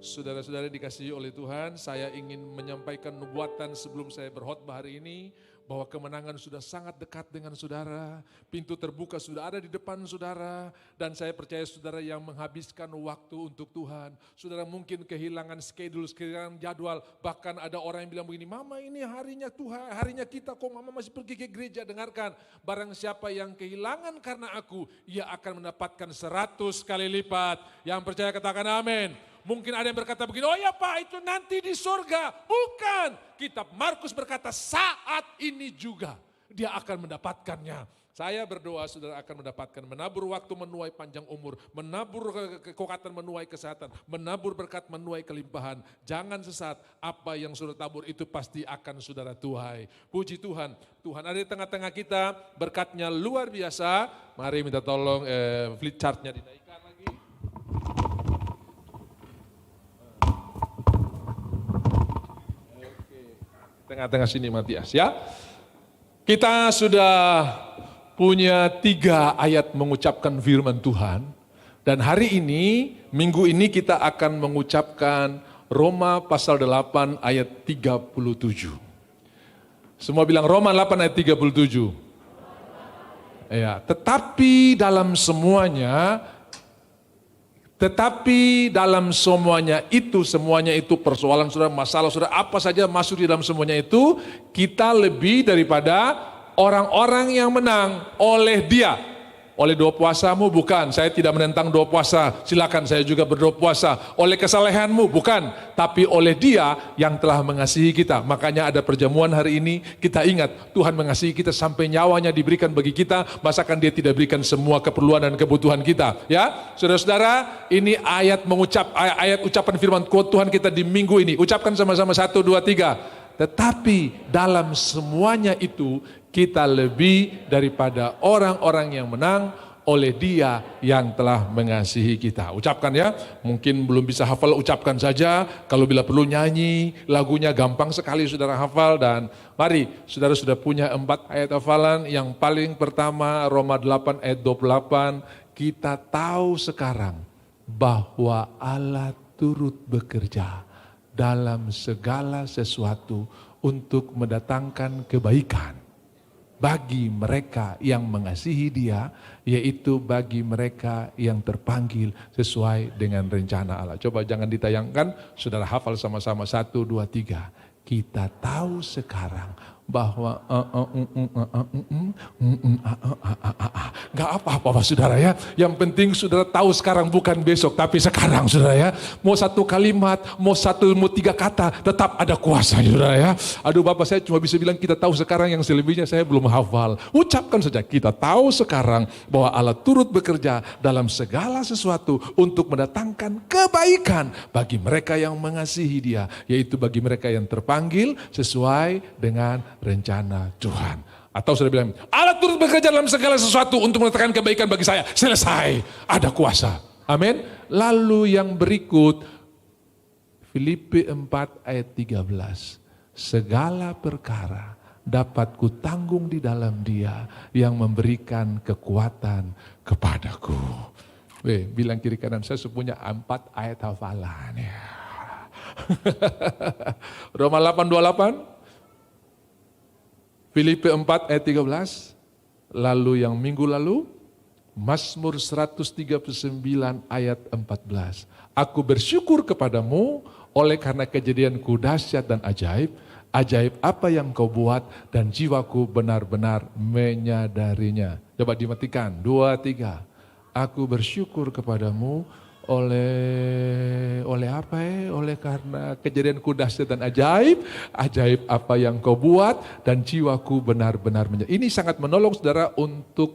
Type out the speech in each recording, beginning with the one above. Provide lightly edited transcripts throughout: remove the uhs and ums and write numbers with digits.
Saudara-saudara dikasihi oleh Tuhan, saya ingin menyampaikan nubuatan sebelum saya berkhotbah hari ini, bahwa kemenangan sudah sangat dekat dengan saudara, pintu terbuka sudah ada di depan saudara, dan saya percaya saudara yang menghabiskan waktu untuk Tuhan, saudara mungkin kehilangan schedule, kehilangan jadwal, bahkan ada orang yang bilang begini, mama ini harinya Tuhan, harinya kita kok mama masih pergi ke gereja. Dengarkan, barang siapa yang kehilangan karena aku, ia akan mendapatkan 100 kali lipat. Yang percaya katakan amin. Mungkin ada yang berkata begini, oh ya Pak itu nanti di surga. Bukan, kitab Markus berkata saat ini juga dia akan mendapatkannya. Saya berdoa saudara akan mendapatkan, menabur waktu menuai panjang umur, menabur kekuatan menuai kesehatan, menabur berkat menuai kelimpahan. Jangan sesat, apa yang saudara tabur itu pasti akan saudara tuai. Puji Tuhan, Tuhan ada di tengah-tengah kita, berkatnya luar biasa. Mari minta tolong flip chartnya dinaikkan lagi. Tengah-tengah sini Matias ya. Kita sudah punya 3 ayat mengucapkan firman Tuhan. Dan hari ini, minggu ini kita akan mengucapkan Roma pasal 8 ayat 37. Semua bilang Roma 8 ayat 37. Ya, tetapi dalam semuanya itu, persoalan saudara, masalah saudara, apa saja masuk di dalam semuanya itu, kita lebih daripada orang-orang yang menang oleh Dia. Oleh doa puasamu bukan, saya tidak menentang doa puasa, silakan saya juga berdoa puasa. Oleh kesalehanmu bukan, tapi oleh Dia yang telah mengasihi kita. Makanya ada perjamuan hari ini, kita ingat Tuhan mengasihi kita sampai nyawanya diberikan bagi kita, masakan Dia tidak berikan semua keperluan dan kebutuhan kita. Ya, saudara-saudara, ini ayat ucapan firman Tuhan kita di minggu ini. Ucapkan sama-sama 1, 2, 3. Tetapi dalam semuanya itu kita lebih daripada orang-orang yang menang oleh Dia yang telah mengasihi kita. Ucapkan ya, mungkin belum bisa hafal, ucapkan saja. Kalau bila perlu nyanyi, lagunya gampang sekali saudara hafal. Dan mari, saudara sudah punya 4 ayat hafalan. Yang paling pertama Roma 8 ayat 28. Kita tahu sekarang bahwa Allah turut bekerja dalam segala sesuatu untuk mendatangkan kebaikan bagi mereka yang mengasihi Dia, yaitu bagi mereka yang terpanggil sesuai dengan rencana Allah. Coba jangan ditayangkan, saudara hafal sama-sama 1, 2, 3. Kita tahu sekarang bahwa gak apa-apa saudara ya. Yang penting saudara tahu sekarang bukan besok, tapi sekarang saudara ya. Mau 1 kalimat, mau 3 kata, tetap ada kuasa saudara ya. Aduh Bapak, saya cuma bisa bilang kita tahu sekarang, yang selebihnya saya belum hafal. Ucapkan saja, kita tahu sekarang bahwa Allah turut bekerja dalam segala sesuatu untuk mendatangkan kebaikan bagi mereka yang mengasihi Dia, yaitu bagi mereka yang terpanggil sesuai dengan rencana Tuhan. Atau sudah bilang, Allah turut bekerja dalam segala sesuatu untuk mendatangkan kebaikan bagi saya. Selesai, ada kuasa. Amin. Lalu yang berikut, Filipi 4 ayat 13. Segala perkara dapat kutanggung di dalam Dia yang memberikan kekuatan kepadaku. Bilang kiri kanan, saya punya 4 ayat hafalan ya. Roma 8:28. Filipi 4 ayat 13, lalu yang minggu lalu, Mazmur 139 ayat 14. Aku bersyukur kepadamu oleh karena kejadianku dahsyat dan ajaib, ajaib apa yang kau buat dan jiwaku benar-benar menyadarinya. Coba dimatikan, 2, 3. Aku bersyukur kepadamu oleh apa oleh karena kejadianku dahsyat dan ajaib, ajaib apa yang kau buat dan jiwaku benar-benar menyadari. Ini sangat menolong saudara untuk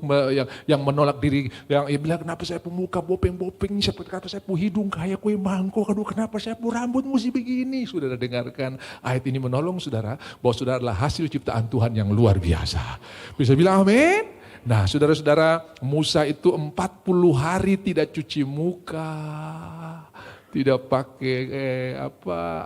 yang menolak diri, yang bilang kenapa saya pemuka bopeng-bopeng, kenapa saya hidung kayak kue mangkok, aduh kenapa saya rambut mesti begini. Saudara dengarkan, ayat ini menolong saudara bahwa saudara adalah hasil ciptaan Tuhan yang luar biasa. Bisa bilang amin? Nah saudara-saudara, Musa itu 40 hari tidak cuci muka. Tidak pakai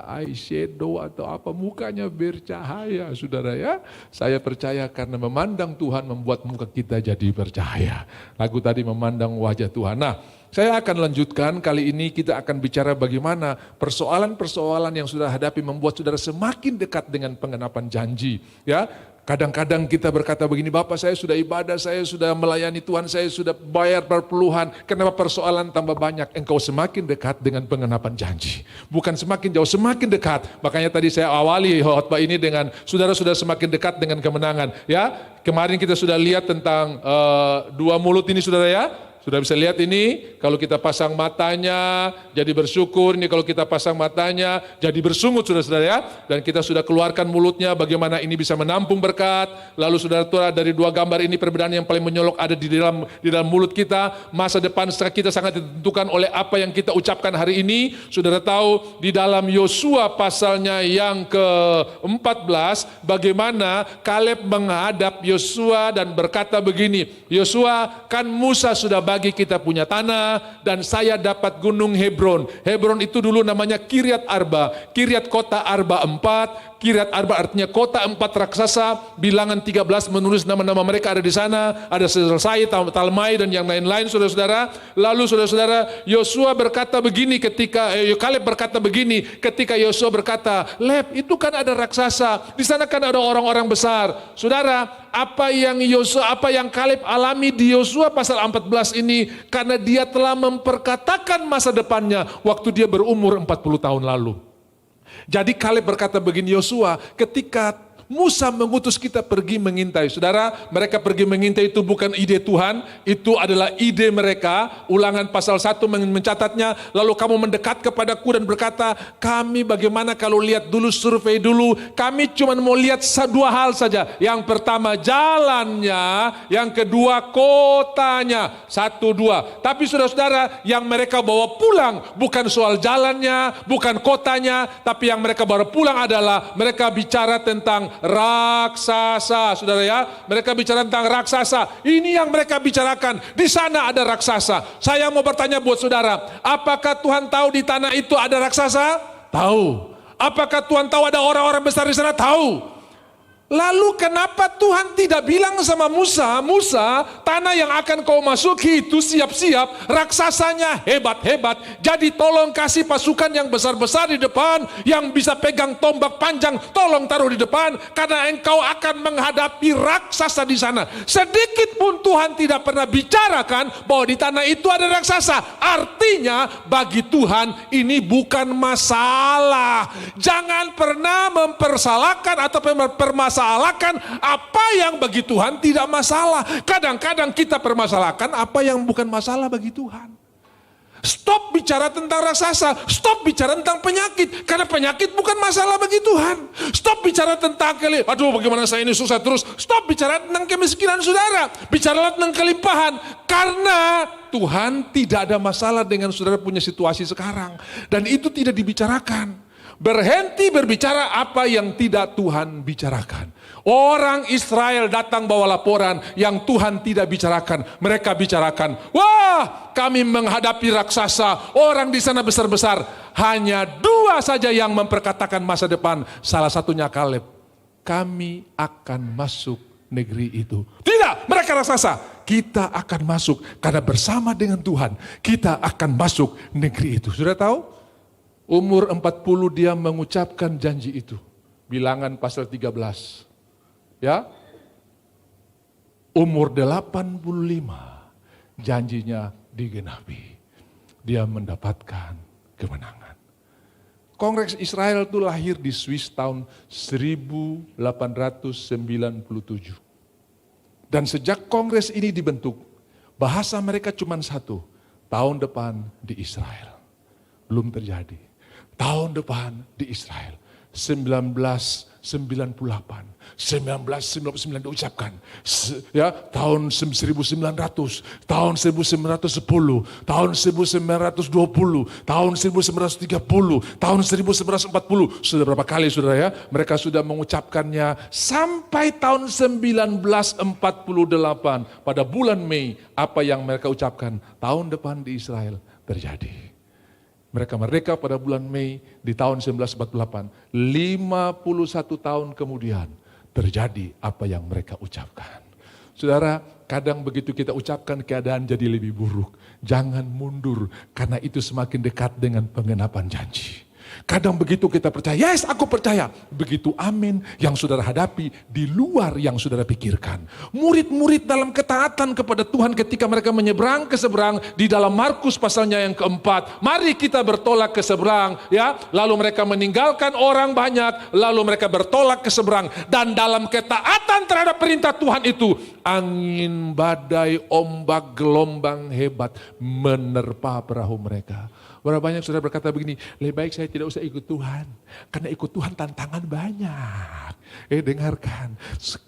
eyeshadow atau apa, mukanya bercahaya, saudara ya. Saya percaya karena memandang Tuhan membuat muka kita jadi bercahaya. Lagu tadi memandang wajah Tuhan. Nah, saya akan lanjutkan, kali ini kita akan bicara bagaimana persoalan-persoalan yang saudara hadapi membuat saudara semakin dekat dengan pengenapan janji. Ya, kadang-kadang kita berkata begini, Bapak saya sudah ibadah, saya sudah melayani Tuhan, saya sudah bayar perpuluhan, kenapa persoalan tambah banyak? Engkau semakin dekat dengan pengenapan janji. Bukan semakin jauh, semakin dekat. Makanya tadi saya awali khotbah ini dengan saudara sudah semakin dekat dengan kemenangan. Ya, kemarin kita sudah lihat tentang dua mulut ini saudara ya. Sudah bisa lihat ini, kalau kita pasang matanya jadi bersyukur, ini kalau kita pasang matanya jadi bersungut saudara-saudara ya. Dan kita sudah keluarkan mulutnya bagaimana ini bisa menampung berkat. Lalu saudara-saudara dari dua gambar ini perbedaan yang paling menyolok ada di dalam mulut kita. Masa depan kita sangat ditentukan oleh apa yang kita ucapkan hari ini. Saudara tahu di dalam Yosua pasalnya yang ke-14 bagaimana Kaleb menghadap Yosua dan berkata begini, Yosua kan Musa sudah bagi kita punya tanah dan saya dapat gunung Hebron. Hebron itu dulu namanya Kiryat Arba. Kiryat kota Arba 4. Kiryat Arba artinya kota 4 raksasa. Bilangan 13 menulis nama-nama mereka ada di sana. Ada Selesai, Talmai dan yang lain-lain saudara-saudara. Lalu saudara-saudara Yosua berkata begini ketika Kaleb berkata begini ketika Yosua berkata, Leb itu kan ada raksasa. Di sana kan ada orang-orang besar. Saudara, apa yang Kaleb alami di Yosua pasal 14 ini karena dia telah memperkatakan masa depannya waktu dia berumur 40 tahun lalu. Jadi Kaleb berkata begini, Yosua, ketika Musa mengutus kita pergi mengintai. Saudara, mereka pergi mengintai itu bukan ide Tuhan, itu adalah ide mereka. Ulangan pasal 1 mencatatnya, lalu kamu mendekat kepadaku dan berkata, kami bagaimana kalau lihat dulu, survei dulu, kami cuma mau lihat dua hal saja. Yang pertama jalannya, yang kedua kotanya. 1, 2. Tapi saudara-saudara, yang mereka bawa pulang bukan soal jalannya, bukan kotanya, tapi yang mereka bawa pulang adalah mereka bicara tentang raksasa, saudara ya. Mereka bicara tentang raksasa. Ini yang mereka bicarakan. Di sana ada raksasa. Saya mau bertanya buat saudara, apakah Tuhan tahu di tanah itu ada raksasa? Tahu. Apakah Tuhan tahu ada orang-orang besar di sana? Tahu. Lalu kenapa Tuhan tidak bilang sama Musa, Musa, tanah yang akan kau masuki itu siap-siap, raksasanya hebat-hebat. Jadi tolong kasih pasukan yang besar-besar di depan, yang bisa pegang tombak panjang, tolong taruh di depan, karena engkau akan menghadapi raksasa di sana. Sedikit pun Tuhan tidak pernah bicarakan bahwa di tanah itu ada raksasa. Artinya bagi Tuhan ini bukan masalah. Jangan pernah mempersalahkan atau mempermasalahkan apa yang bagi Tuhan tidak masalah. Kadang-kadang kita permasalahkan apa yang bukan masalah bagi Tuhan. Stop bicara tentang raksasa, stop bicara tentang penyakit, karena penyakit bukan masalah bagi Tuhan. Stop bicara tentang aduh bagaimana saya ini susah terus. Stop bicara tentang kemiskinan saudara, bicaralah tentang kelimpahan, karena Tuhan tidak ada masalah dengan saudara punya situasi sekarang, dan itu tidak dibicarakan. Berhenti berbicara apa yang tidak Tuhan bicarakan. Orang Israel datang bawa laporan yang Tuhan tidak bicarakan. Mereka bicarakan, wah kami menghadapi raksasa, orang di sana besar-besar. Hanya 2 saja yang memperkatakan masa depan. Salah satunya Kaleb. Kami akan masuk negeri itu. Tidak, mereka raksasa. Kita akan masuk karena bersama dengan Tuhan kita akan masuk negeri itu. Sudah tahu? Umur 40 dia mengucapkan janji itu. Bilangan pasal 13. Ya. Umur 85 janjinya digenapi. Dia mendapatkan kemenangan. Kongres Israel itu lahir di Swiss tahun 1897. Dan sejak kongres ini dibentuk, bahasa mereka cuma satu. Tahun depan di Israel. Belum terjadi. Tahun depan di Israel, 1998, 1999 diucapkan, ya tahun 1900, tahun 1910, tahun 1920, tahun 1930, tahun 1940, sudah berapa kali saudara ya, mereka sudah mengucapkannya sampai tahun 1948 pada bulan Mei, apa yang mereka ucapkan, tahun depan di Israel terjadi. Mereka merdeka pada bulan Mei di tahun 1948. 51 tahun kemudian terjadi apa yang mereka ucapkan. Saudara, kadang begitu kita ucapkan keadaan jadi lebih buruk. Jangan mundur karena itu semakin dekat dengan penggenapan janji. Kadang begitu kita percaya, yes aku percaya. Begitu amin yang saudara hadapi di luar yang saudara pikirkan. Murid-murid dalam ketaatan kepada Tuhan ketika mereka menyeberang ke seberang di dalam Markus pasalnya yang keempat. Mari kita bertolak ke seberang ya. Lalu mereka meninggalkan orang banyak. Lalu mereka bertolak ke seberang. Dan dalam ketaatan terhadap perintah Tuhan itu. Angin, badai, ombak, gelombang hebat menerpa perahu mereka. Berapa banyak saudara berkata begini, lebih baik saya tidak usah ikut Tuhan. Karena ikut Tuhan tantangan banyak. Dengarkan,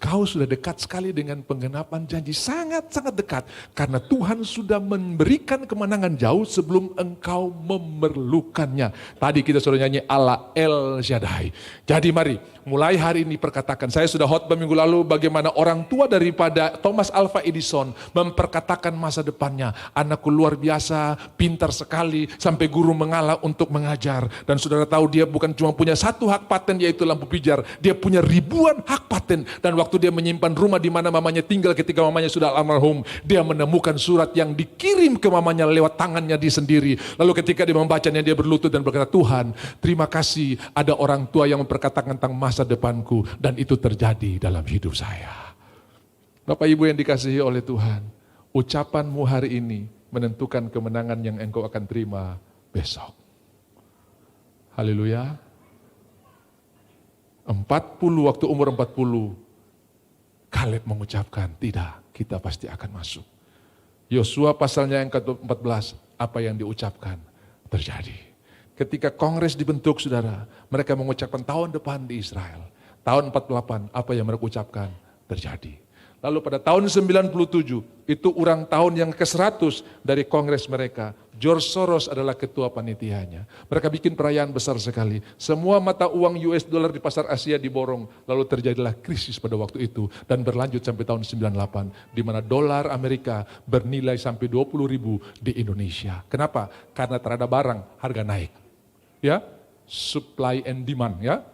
kau sudah dekat sekali dengan penggenapan janji. Sangat-sangat dekat. Karena Tuhan sudah memberikan kemenangan jauh sebelum engkau memerlukannya. Tadi kita sudah nyanyi Allah El Shaddai. Jadi mari, mulai hari ini perkatakan. Saya sudah khotbah minggu lalu bagaimana orang tua daripada Thomas Alva Edison memperkatakan masa depannya. Anakku luar biasa, pintar sekali, sampai guru mengalah untuk mengajar. Dan saudara tahu dia bukan cuma punya satu hak paten yaitu lampu pijar. Dia punya ribuan hak paten. Dan waktu dia menyimpan rumah di mana mamanya tinggal ketika mamanya sudah almarhum. Dia menemukan surat yang dikirim ke mamanya lewat tangannya dia sendiri. Lalu ketika dia membacanya dia berlutut dan berkata, Tuhan terima kasih ada orang tua yang memperkatakan tentang masa depanku. Dan itu terjadi dalam hidup saya. Bapak Ibu yang dikasihi oleh Tuhan. Ucapanmu hari ini menentukan kemenangan yang engkau akan terima besok. Haleluya. 40 waktu umur 40. Kaleb mengucapkan, tidak, kita pasti akan masuk. Yosua pasalnya yang ke-14, apa yang diucapkan terjadi. Ketika kongres dibentuk saudara, mereka mengucapkan tahun depan di Israel. Tahun 48, apa yang mereka ucapkan terjadi. Lalu pada tahun 97, itu ulang tahun yang ke-100 dari kongres mereka. George Soros adalah ketua panitianya. Mereka bikin perayaan besar sekali. Semua mata uang US dollar di pasar Asia diborong. Lalu terjadilah krisis pada waktu itu. Dan berlanjut sampai tahun 98. Di mana dolar Amerika bernilai sampai 20.000 di Indonesia. Kenapa? Karena terhadap barang harga naik. Ya, supply and demand ya.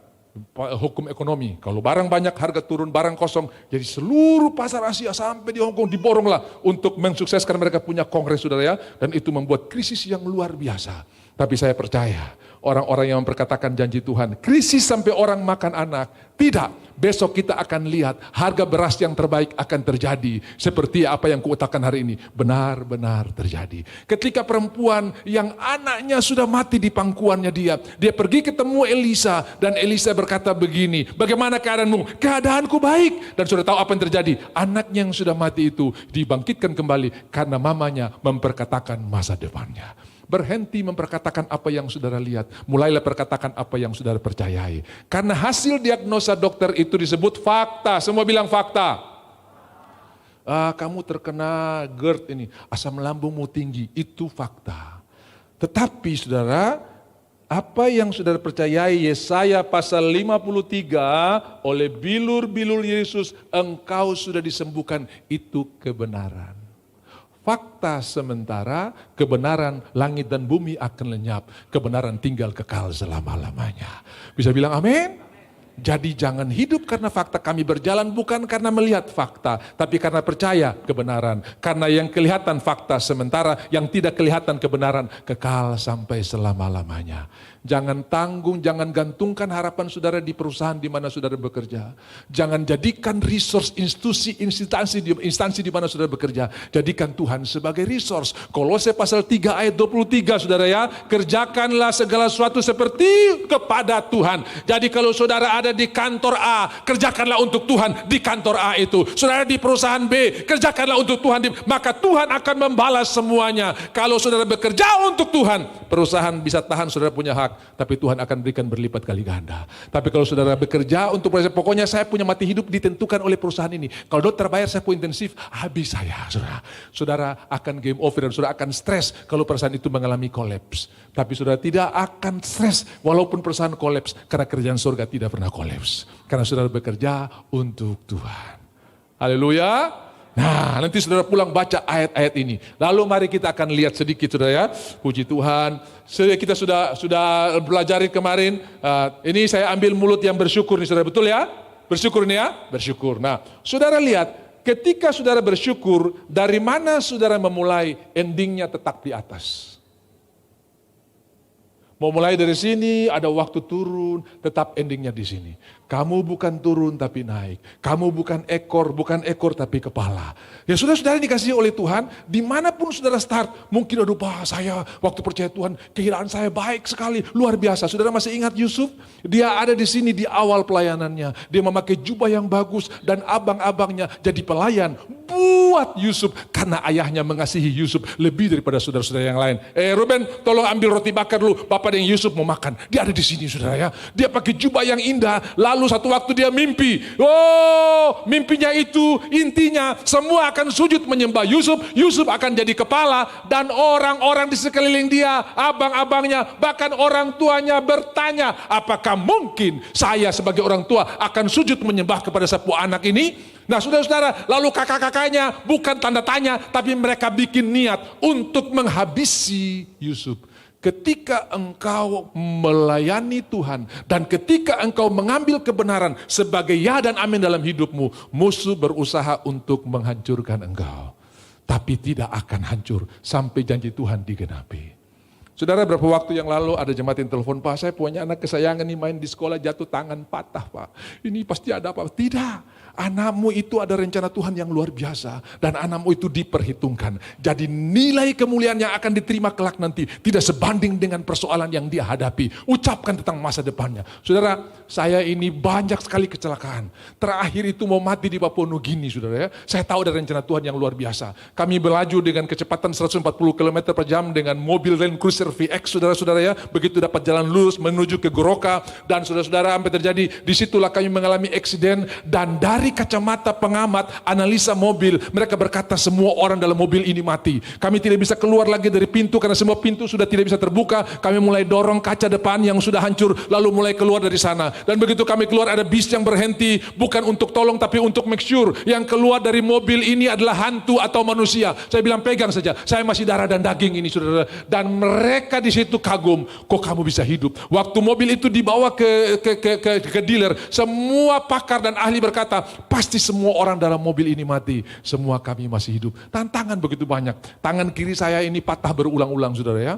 Hukum ekonomi, kalau barang banyak harga turun, barang kosong, jadi seluruh pasar Asia sampai di Hong Kong diboronglah untuk mensukseskan mereka punya kongres saudara ya, dan itu membuat krisis yang luar biasa. Tapi saya percaya orang-orang yang memperkatakan janji Tuhan, krisis sampai orang makan anak, tidak. Besok kita akan lihat harga beras yang terbaik akan terjadi. Seperti apa yang kuutakan hari ini. Benar-benar terjadi. Ketika perempuan yang anaknya sudah mati di pangkuannya dia pergi ketemu Elisa. Dan Elisa berkata begini, bagaimana keadaanmu? Keadaanku baik. Dan sudah tahu apa yang terjadi. Anaknya yang sudah mati itu dibangkitkan kembali. Karena mamanya memperkatakan masa depannya. Berhenti memperkatakan apa yang saudara lihat. Mulailah perkatakan apa yang saudara percayai. Karena hasil diagnosa dokter itu disebut fakta. Semua bilang fakta. Kamu terkena GERD ini. Asam lambungmu tinggi. Itu fakta. Tetapi saudara, apa yang saudara percayai Yesaya pasal 53 oleh bilur-bilur Yesus, engkau sudah disembuhkan. Itu kebenaran. Fakta sementara, kebenaran langit dan bumi akan lenyap. Kebenaran tinggal kekal selama-lamanya. Bisa bilang amin? Jadi jangan hidup karena fakta, kami berjalan bukan karena melihat fakta. Tapi karena percaya kebenaran. Karena yang kelihatan fakta sementara, yang tidak kelihatan kebenaran kekal sampai selama-lamanya. Jangan tanggung, jangan gantungkan harapan saudara di perusahaan di mana saudara bekerja. Jangan jadikan resource instansi di mana saudara bekerja. Jadikan Tuhan sebagai resource. Kolose pasal 3 ayat 23 saudara ya. Kerjakanlah segala sesuatu seperti kepada Tuhan. Jadi kalau saudara ada di kantor A, kerjakanlah untuk Tuhan di kantor A itu. Saudara di perusahaan B, kerjakanlah untuk Tuhan. Maka Tuhan akan membalas semuanya. Kalau saudara bekerja untuk Tuhan, perusahaan bisa tahan saudara punya hak. Tapi Tuhan akan berikan berlipat kali ganda. Tapi kalau saudara bekerja untuk perusahaan, pokoknya saya punya mati hidup ditentukan oleh perusahaan ini. Kalau dokter bayar saya pun intensif, habis saya saudara. Saudara akan game over dan saudara akan stres kalau perusahaan itu mengalami kolaps. Tapi saudara tidak akan stres walaupun perusahaan kolaps. Karena kerjaan surga tidak pernah kolaps. Karena saudara bekerja untuk Tuhan. Haleluya. Nah, nanti saudara pulang baca ayat-ayat ini. Lalu mari kita akan lihat sedikit saudara ya. Puji Tuhan. Kita sudah belajar kemarin. Ini saya ambil mulut yang bersyukur nih saudara, betul ya? Bersyukur nih ya? Bersyukur. Nah, saudara lihat, ketika saudara bersyukur, dari mana saudara memulai, endingnya tetap di atas. Mau mulai dari sini, ada waktu turun, tetap endingnya di sini. Kamu bukan turun tapi naik. Kamu bukan ekor tapi kepala. Ya saudara-saudara dikasihi oleh Tuhan, dimanapun saudara start, mungkin aduh Pak, saya waktu percaya Tuhan, kehidupan saya baik sekali, luar biasa. Saudara masih ingat Yusuf? Dia ada di sini di awal pelayanannya. Dia memakai jubah yang bagus dan abang-abangnya jadi pelayan buat Yusuf. Karena ayahnya mengasihi Yusuf lebih daripada saudara-saudara yang lain. Ruben, tolong ambil roti bakar dulu. Bapak dan Yusuf mau makan. Dia ada di sini saudara ya. Dia pakai jubah yang indah. Lalu satu waktu dia mimpi. Oh, mimpinya itu intinya semua akan sujud menyembah Yusuf. Yusuf akan jadi kepala dan orang-orang di sekeliling dia, abang-abangnya, bahkan orang tuanya bertanya, apakah mungkin saya sebagai orang tua akan sujud menyembah kepada sebuah anak ini? Nah saudara-saudara, lalu kakak-kakaknya bukan tanda tanya, tapi mereka bikin niat untuk menghabisi Yusuf. Ketika engkau melayani Tuhan dan ketika engkau mengambil kebenaran sebagai ya dan amin dalam hidupmu, musuh berusaha untuk menghancurkan engkau. Tapi tidak akan hancur sampai janji Tuhan digenapi. Saudara, berapa waktu yang lalu ada jemaat yang telepon, Pak, saya punya anak kesayangan nih main di sekolah jatuh tangan patah Pak. Ini pasti ada apa? Tidak. Anakmu itu ada rencana Tuhan yang luar biasa. Dan anakmu itu diperhitungkan. Jadi nilai kemuliaan yang akan diterima kelak nanti tidak sebanding dengan persoalan yang dia hadapi. Ucapkan tentang masa depannya. Saudara, saya ini banyak sekali kecelakaan. Terakhir itu mau mati di Papua Nugini, saudara ya. Saya tahu ada rencana Tuhan yang luar biasa. Kami berlaju dengan kecepatan 140 km per jam dengan mobil Land Cruiser VX, saudara-saudara ya. Begitu dapat jalan lurus menuju ke Goroka. Dan saudara-saudara sampai terjadi, disitulah kami mengalami eksiden. Dan dari kacamata pengamat, analisa mobil, mereka berkata semua orang dalam mobil ini mati. Kami tidak bisa keluar lagi dari pintu karena semua pintu sudah tidak bisa terbuka. Kami mulai dorong kaca depan yang sudah hancur, lalu mulai keluar dari sana. Dan begitu kami keluar ada bis yang berhenti, bukan untuk tolong tapi untuk make sure yang keluar dari mobil ini adalah hantu atau manusia. Saya bilang pegang saja, saya masih darah dan daging ini saudara. Dan mereka di situ kagum, kok kamu bisa hidup. Waktu mobil itu dibawa ke dealer, semua pakar dan ahli berkata, pasti semua orang dalam mobil ini mati. Semua kami masih hidup. Tantangan begitu banyak. Tangan kiri saya ini patah berulang-ulang saudara ya.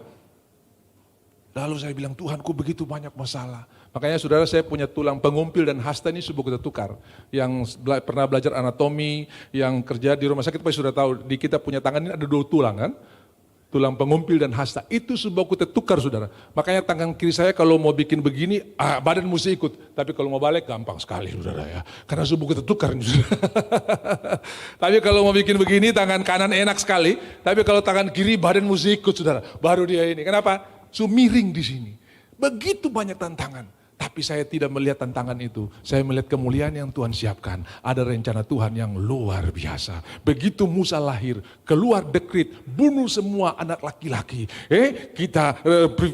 Lalu saya bilang, Tuhan kok begitu banyak masalah. Makanya saudara, saya punya tulang pengumpil dan hasta ini subuh kita tukar. Yang pernah belajar anatomi, yang kerja di rumah sakit pasti sudah tahu. Di kita punya tangan ini ada 2 tulang kan. Tulang pengumpil dan hasta, itu sebuah kita tukar saudara. Makanya tangan kiri saya kalau mau bikin begini, badan mesti ikut. Tapi kalau mau balik gampang sekali saudara ya. Karena subuh kita tukar. Tapi kalau mau bikin begini, tangan kanan enak sekali. Tapi kalau tangan kiri badan mesti ikut saudara. Baru dia ini, kenapa? Miring di sini. Begitu banyak tantangan. Tapi saya tidak melihat tantangan itu. Saya melihat kemuliaan yang Tuhan siapkan. Ada rencana Tuhan yang luar biasa. Begitu Musa lahir, keluar dekret, bunuh semua anak laki-laki.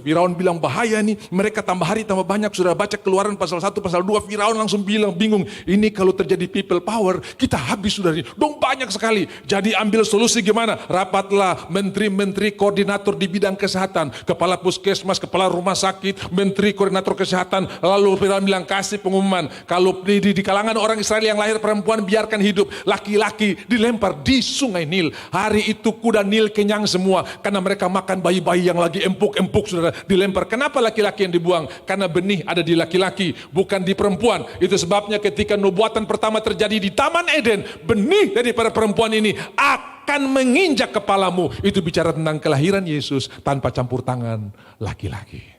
Firaun bilang bahaya nih. Mereka tambah hari tambah banyak. Sudah baca Keluaran pasal 1, pasal 2. Firaun langsung bilang bingung. Ini kalau terjadi people power, kita habis sudah ini. Dong banyak sekali. Jadi ambil solusi gimana? Rapatlah menteri-menteri koordinator di bidang kesehatan. Kepala puskesmas, kepala rumah sakit, menteri koordinator kesehatan. Lalu Firaun bilang kasih pengumuman, kalau di kalangan orang Israel yang lahir perempuan biarkan hidup, laki-laki dilempar di sungai Nil. Hari itu kuda Nil kenyang semua, karena mereka makan bayi-bayi yang lagi empuk-empuk saudara, dilempar. Kenapa laki-laki yang dibuang? Karena benih ada di laki-laki, bukan di perempuan. Itu sebabnya ketika nubuatan pertama terjadi di Taman Eden, benih daripada perempuan ini akan menginjak kepalamu. Itu bicara tentang kelahiran Yesus tanpa campur tangan laki-laki.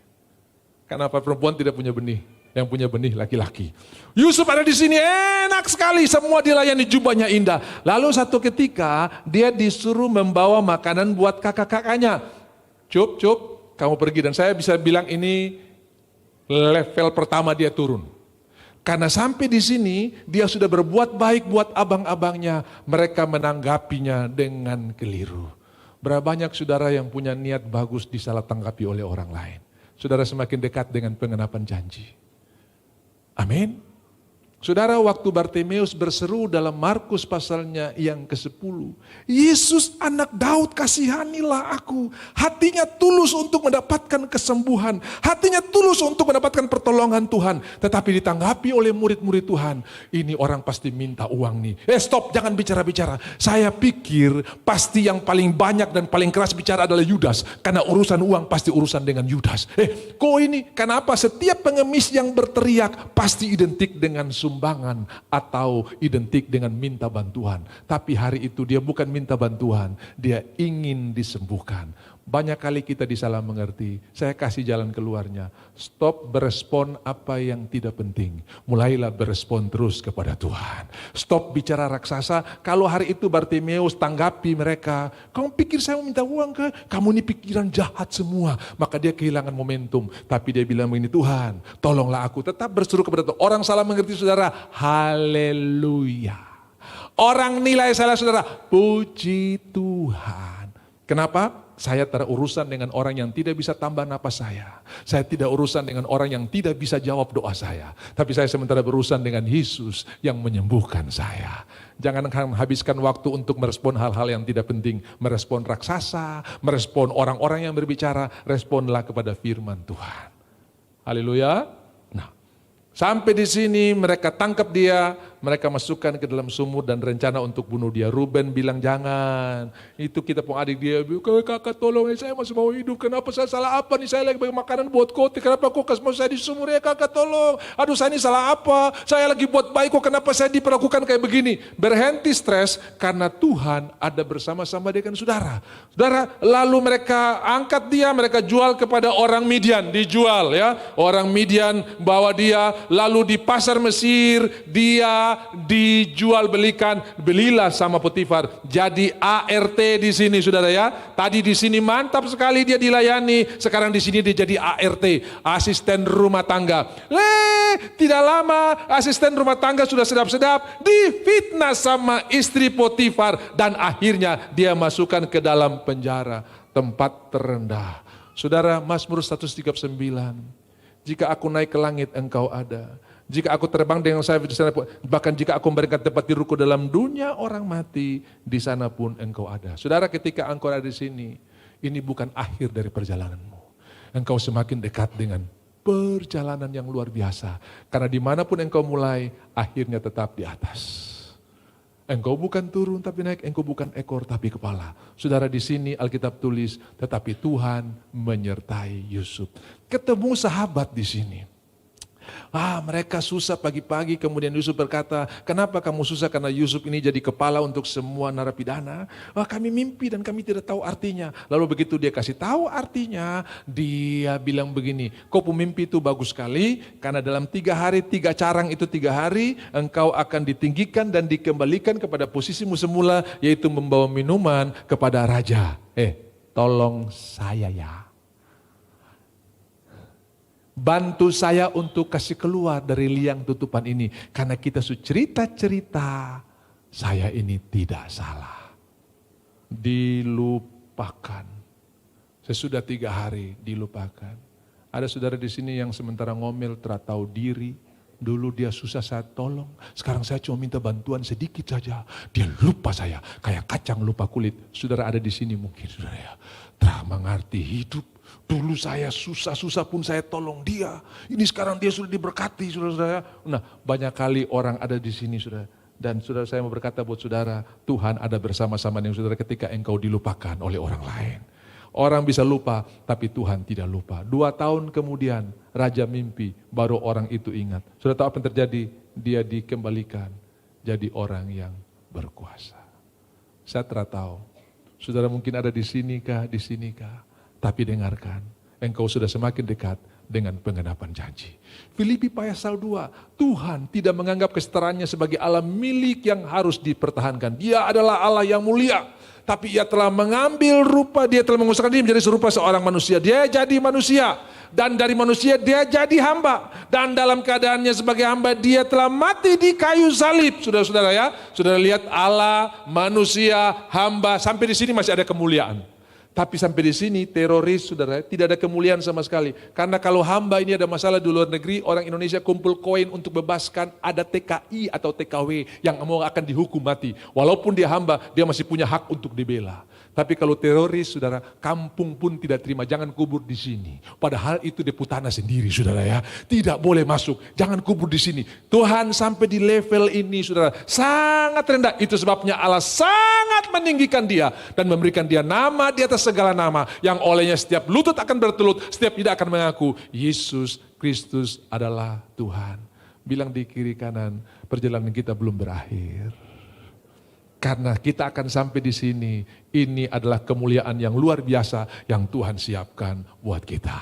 Kenapa perempuan tidak punya benih? Yang punya benih laki-laki. Yusuf ada di sini enak sekali, semua dilayani, jubahnya indah. Lalu satu ketika dia disuruh membawa makanan buat kakak-kakaknya. Cup, kamu pergi. Dan saya bisa bilang ini level pertama dia turun. Karena sampai di sini dia sudah berbuat baik buat abang-abangnya. Mereka menanggapinya dengan keliru. Berapa banyak saudara yang punya niat bagus disalah tanggapi oleh orang lain. Saudara semakin dekat dengan pengenapan janji. Amin. Saudara, waktu Bartimeus berseru dalam Markus pasalnya yang ke-10, Yesus anak Daud, kasihanilah aku. Hatinya tulus untuk mendapatkan kesembuhan. Hatinya tulus untuk mendapatkan pertolongan Tuhan. Tetapi ditanggapi oleh murid-murid Tuhan, ini orang pasti minta uang nih. Stop, jangan bicara-bicara. Saya pikir pasti yang paling banyak dan paling keras bicara adalah Yudas. Karena urusan uang pasti urusan dengan Yudas. Kok ini, kenapa setiap pengemis yang berteriak pasti identik dengan sumbangan atau identik dengan minta bantuan. Tapi hari itu dia bukan minta bantuan, dia ingin disembuhkan. Banyak kali kita disalah mengerti. Saya kasih jalan keluarnya. Stop berespon apa yang tidak penting. Mulailah berespon terus kepada Tuhan. Stop bicara raksasa. Kalau hari itu Bartimeus tanggapi mereka, kamu pikir saya mau minta uang ke? Kamu ini pikiran jahat semua. Maka dia kehilangan momentum. Tapi dia bilang begini, Tuhan tolonglah aku. Tetap berseru kepada Tuhan. Orang salah mengerti saudara, haleluya. Orang nilai salah saudara, puji Tuhan. Kenapa? Saya tak urusan dengan orang yang tidak bisa tambah napas saya. Saya tidak urusan dengan orang yang tidak bisa jawab doa saya. Tapi saya sementara berurusan dengan Yesus yang menyembuhkan saya. Jangan habiskan waktu untuk merespon hal-hal yang tidak penting. Merespon raksasa, merespon orang-orang yang berbicara. Responlah kepada firman Tuhan. Haleluya. Nah, sampai di sini mereka tangkap dia. Mereka masukkan ke dalam sumur dan rencana untuk bunuh dia. Ruben bilang jangan. Itu kita pun adik dia, kakak tolong, saya masih mau hidup. Kenapa saya salah apa nih? Saya lagi bagi makanan buat koti. Kenapa kok mau saya di sumur ya kakak tolong? Aduh saya ini salah apa? Saya lagi buat baik kok kenapa saya diperlakukan kayak begini? Berhenti stres karena Tuhan ada bersama-sama dengan saudara. Saudara, lalu mereka angkat dia, mereka jual kepada orang Midian. Dijual ya. Orang Midian bawa dia, lalu di pasar Mesir dia dijual belilah sama Potifar. Jadi ART di sini saudara ya. Tadi di sini mantap sekali dia dilayani. Sekarang di sini dia jadi ART, asisten rumah tangga. Tidak lama asisten rumah tangga sudah sedap-sedap difitnah sama istri Potifar dan akhirnya dia masukkan ke dalam penjara, tempat terendah. Saudara, Mazmur 139. Jika aku naik ke langit engkau ada. Jika aku terbang dengan sayap di sana, bahkan jika aku memberikan tempat tiduku dalam dunia orang mati, di sana pun engkau ada. Saudara, ketika engkau ada di sini, ini bukan akhir dari perjalananmu. Engkau semakin dekat dengan perjalanan yang luar biasa. Karena dimanapun engkau mulai, akhirnya tetap di atas. Engkau bukan turun tapi naik, engkau bukan ekor tapi kepala. Saudara, di sini Alkitab tulis, tetapi Tuhan menyertai Yusuf. Ketemu sahabat di sini. Mereka susah pagi-pagi, kemudian Yusuf berkata, kenapa kamu susah? Karena Yusuf ini jadi kepala untuk semua narapidana. Kami mimpi dan kami tidak tahu artinya. Lalu begitu dia kasih tahu artinya, dia bilang begini, kau pemimpi itu bagus sekali, karena dalam 3 hari, 3 carang itu 3 hari, engkau akan ditinggikan dan dikembalikan kepada posisimu semula, yaitu membawa minuman kepada raja. Tolong saya ya. Bantu saya untuk kasih keluar dari liang tutupan ini. Karena kita cerita-cerita, saya ini tidak salah. Dilupakan. Sesudah 3 hari dilupakan. Ada saudara di sini yang sementara ngomel, tahu diri. Dulu dia susah saya tolong. Sekarang saya cuma minta bantuan sedikit saja. Dia lupa saya. Kayak kacang lupa kulit. Saudara ada di sini mungkin saudara ya. Tak mengerti hidup. Dulu saya susah-susah pun saya tolong dia. Ini sekarang dia sudah diberkati, saudara-saudara. Nah, banyak kali orang ada di sini, saudara. Dan saudara, saya mau berkata buat saudara, Tuhan ada bersama-sama dengan saudara ketika engkau dilupakan oleh orang lain. Orang bisa lupa, tapi Tuhan tidak lupa. 2 tahun kemudian, Raja mimpi, baru orang itu ingat. Saudara tahu apa yang terjadi? Dia dikembalikan jadi orang yang berkuasa. Saya tidak tahu. Saudara mungkin ada di sinikah, di sinikah. Tapi dengarkan, engkau sudah semakin dekat dengan penggenapan janji. Filipi pasal 2, Tuhan tidak menganggap kesetaraannya sebagai Allah milik yang harus dipertahankan. Dia adalah Allah yang mulia. Tapi ia telah mengambil rupa, dia telah mengusahakan diri menjadi serupa seorang manusia. Dia jadi manusia. Dan dari manusia dia jadi hamba. Dan dalam keadaannya sebagai hamba dia telah mati di kayu salib. Saudara-saudara ya, saudara lihat Allah, manusia, hamba. Sampai di sini masih ada kemuliaan. Tapi sampai di sini teroris saudara tidak ada kemuliaan sama sekali. Karena kalau hamba ini ada masalah di luar negeri, orang Indonesia kumpul koin untuk bebaskan, ada TKI atau TKW yang mau akan dihukum mati. Walaupun dia hamba, dia masih punya hak untuk dibela. Tapi kalau teroris saudara, kampung pun tidak terima, jangan kubur di sini. Padahal itu di tanah sendiri saudara ya. Tidak boleh masuk, jangan kubur di sini. Tuhan sampai di level ini saudara, sangat rendah. Itu sebabnya Allah sangat meninggikan dia dan memberikan dia nama di atas segala nama, yang olehnya setiap lutut akan bertelut, setiap lidah akan mengaku Yesus Kristus adalah Tuhan. Bilang di kiri kanan, perjalanan kita belum berakhir. Karena kita akan sampai di sini, ini adalah kemuliaan yang luar biasa yang Tuhan siapkan buat kita.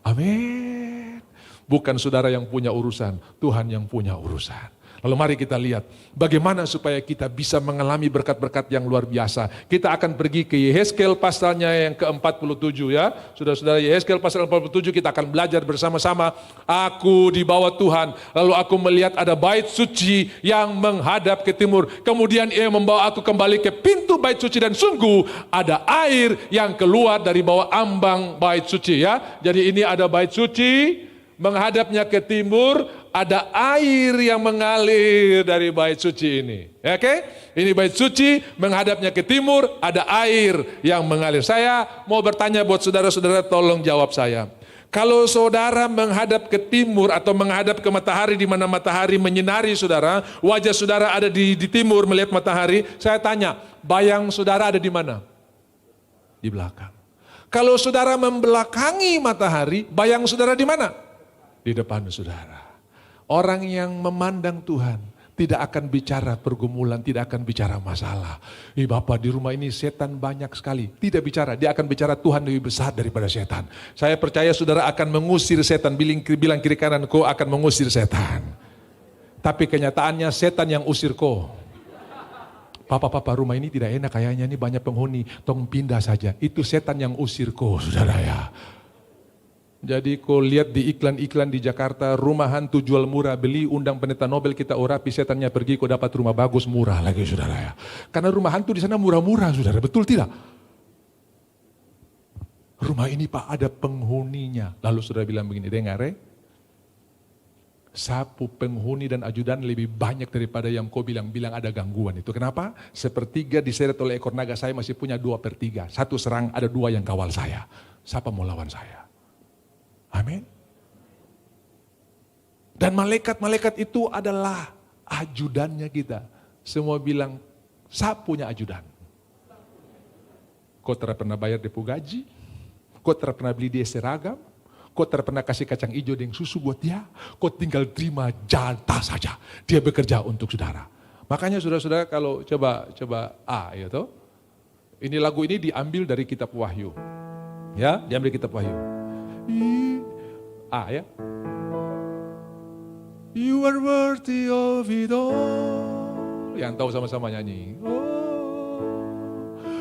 Amin. Bukan saudara yang punya urusan, Tuhan yang punya urusan. Lalu mari kita lihat bagaimana supaya kita bisa mengalami berkat-berkat yang luar biasa. Kita akan pergi ke Yehezkel pasalnya yang ke-47 ya. Saudara-saudara, Yehezkel pasal 47 kita akan belajar bersama-sama. Aku dibawa Tuhan, lalu aku melihat ada bait suci yang menghadap ke timur. Kemudian ia membawa aku kembali ke pintu bait suci dan sungguh ada air yang keluar dari bawah ambang bait suci ya. Jadi ini ada bait suci, menghadapnya ke timur, ada air yang mengalir dari bait suci ini. Oke? Ini bait suci, menghadapnya ke timur, ada air yang mengalir. Saya mau bertanya buat saudara-saudara, tolong jawab saya. Kalau saudara menghadap ke timur atau menghadap ke matahari, di mana matahari menyinari saudara, wajah saudara ada di timur melihat matahari, saya tanya, bayang saudara ada di mana? Di belakang. Kalau saudara membelakangi matahari, bayang saudara di mana? Di depan saudara. Orang yang memandang Tuhan tidak akan bicara pergumulan, tidak akan bicara masalah. Bapak di rumah ini setan banyak sekali. Tidak bicara, dia akan bicara Tuhan lebih besar daripada setan. Saya percaya saudara akan mengusir setan, bilang kiri kanan, kau akan mengusir setan. Tapi kenyataannya setan yang usir kau. Papa rumah ini tidak enak kayaknya, ini banyak penghuni, tolong pindah saja. Itu setan yang usir kau saudara ya. Jadi kau lihat di iklan-iklan di Jakarta, rumah hantu jual murah, beli undang pendeta Nobel kita urapi, setannya pergi, kau dapat rumah bagus murah lagi saudara ya. Karena rumah hantu di sana murah-murah saudara, betul tidak? Rumah ini Pak ada penghuninya. Lalu saudara bilang begini, dengar sapu penghuni dan ajudan lebih banyak daripada yang kau bilang ada gangguan itu. Kenapa? Sepertiga diseret oleh ekor naga, saya masih punya 2/3. Satu serang, ada 2 yang kawal saya. Siapa mau lawan saya? Amin. Dan malaikat-malaikat itu adalah ajudannya kita. Semua bilang, saya punya ajudan. Kau tidak pernah bayar depo gaji, kau tidak pernah beli dia seragam, kau tidak pernah kasih kacang hijau dengan susu buat dia, kau tinggal terima jatah saja. Dia bekerja untuk saudara. Makanya saudara-saudara kalau coba ya toh. Ini lagu ini diambil dari kitab Wahyu. Ya, diambil kitab Wahyu. Ya. You are worthy of it all. Yang tahu sama-sama nyanyi. Oh,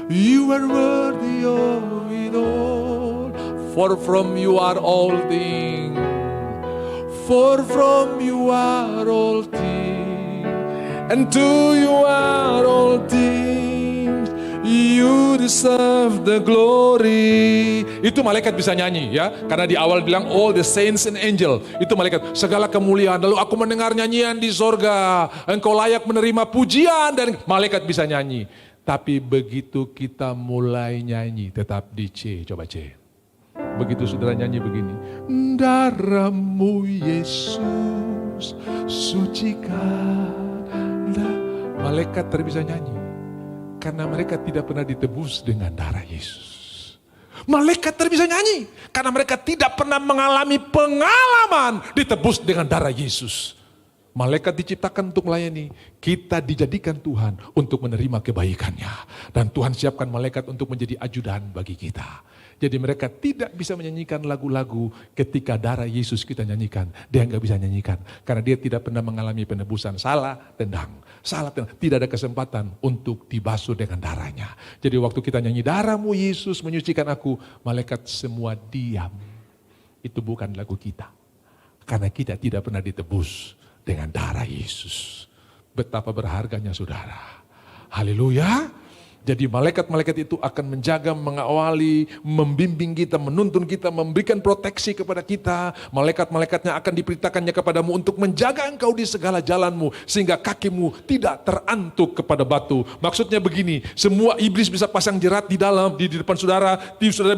you are worthy of it all. For from you are all things. For from you are all things. And to you are all things. You deserve the glory. Itu malaikat bisa nyanyi ya. Karena di awal bilang all the saints and angel. Itu malaikat. Segala kemuliaan. Lalu aku mendengar nyanyian di sorga. Engkau layak menerima pujian. Dan malaikat bisa nyanyi. Tapi begitu kita mulai nyanyi. Tetap di C. Coba C. Begitu saudara nyanyi begini. Darahmu Yesus sucikan. Malaikat terbisa nyanyi. Karena mereka tidak pernah ditebus dengan darah Yesus. Malaikat terbisa nyanyi. Karena mereka tidak pernah mengalami pengalaman ditebus dengan darah Yesus. Malaikat diciptakan untuk melayani. Kita dijadikan Tuhan untuk menerima kebaikannya. Dan Tuhan siapkan malaikat untuk menjadi ajudan bagi kita. Jadi mereka tidak bisa menyanyikan lagu-lagu ketika darah Yesus kita nyanyikan. Dia nggak bisa nyanyikan. Karena dia tidak pernah mengalami penebusan. Salah tendang. Tidak ada kesempatan untuk dibasuh dengan darahnya. Jadi waktu kita nyanyi darahmu Yesus menyucikan aku. Malaikat semua diam. Itu bukan lagu kita. Karena kita tidak pernah ditebus dengan darah Yesus. Betapa berharganya saudara. Haleluya. Jadi malaikat-malaikat itu akan menjaga, mengawali, membimbing kita, menuntun kita, memberikan proteksi kepada kita. Malaikat-malaikatnya akan diperintahkannya kepadamu untuk menjaga engkau di segala jalanmu, sehingga kakimu tidak terantuk kepada batu. Maksudnya begini, semua iblis bisa pasang jerat di dalam, di depan saudara, saudara